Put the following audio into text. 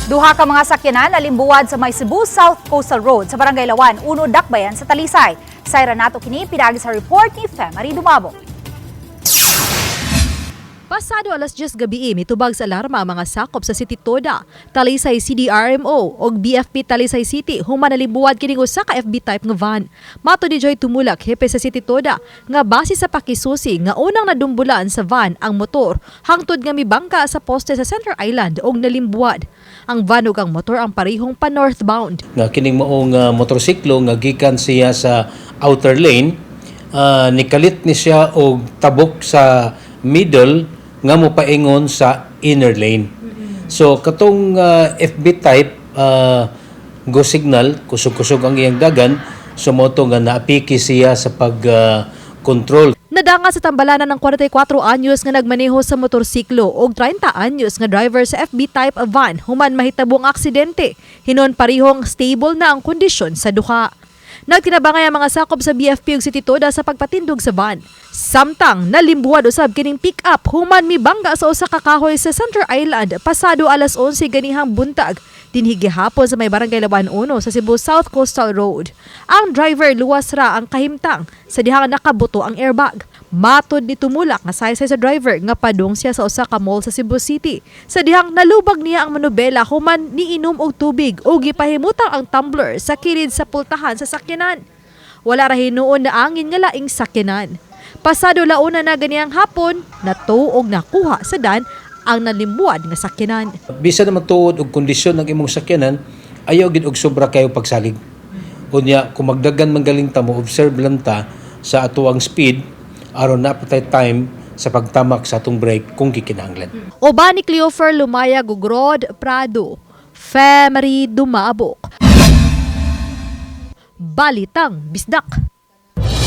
Duha ka mga sakyanan nalimbuwad sa may Cebu South Coastal Road sa Barangay Lawan, Uno, Dakbayan sa Talisay. Sayra nato kini pinagi sa report ni Femari Dumabo. Pasado alas 10 gabi, mitubag sa alarma ang mga sakop sa City Toda, Talisay CDRMO o BFP Talisay City human nalimbuwad kining usa ka FB type nga van. Mato ni Joy Tumulak, hepe sa City Toda, nga base sa pakisusi nga unang nadumbulaan sa van ang motor hangtod nga mibangka sa poste sa Center Island og nalimbuwad. Ang van ug ang motor ang parehong pa northbound. Nga kining maong motorsiklo nga gikan siya sa outer lane, nikalit ni siya og tabok sa middle nga mo paingon sa inner lane. So katong FB type go signal kusog-kusog ang iyang dagan, so moto nga naapiki siya sa pag Nadanga sa tambalanan ng 44 anyos nga nagmaneho sa motorsiklo og 30 anyos nga driver sa FB type van human mahitabo ang aksidente. Hinon parihong stable na ang kondisyon sa duha. Nagtinabangay ang mga sakop sa BFP ug City Toda sa pagpatindog sa van. Samtang nalimbuwad usab kining pick-up human mibangga sa usa ka kahoy sa Center Island pasado alas 11 ganihang buntag dinhi gihapon sa may Barangay Lawan 1 sa Cebu South Coastal Road. Ang driver luwas ra ang kahimtang sa dihang nakabuto ang airbag. Matod ni Tumulak nga saysay sa driver nga padung siya sa usa ka mall sa Cebu City. Sa dihang nalubag niya ang manobela human niinom og tubig o gipahimutang ang tumbler sa kilid sa pultahan sa sakyanan. Wala ra hinuon na angin nga laing sakyanan. Pasado launa na ganiyang hapon, natuog nakuha sa dan ang nalimbuwad nga sakyanan. Bisan naman tuod og kondisyon ng imong sakyanan, ayaw gid og sobra kayo pagsalig. Unya kung magdagan manggaling ta mo observe lang ta sa atuang speed aron na patay time sa pagtamak sa atong brake kung kikinahanglan. Oba ni Cleofer Lumaya Gugrod Prado, Femari Dumabok. Balitang Bisdak.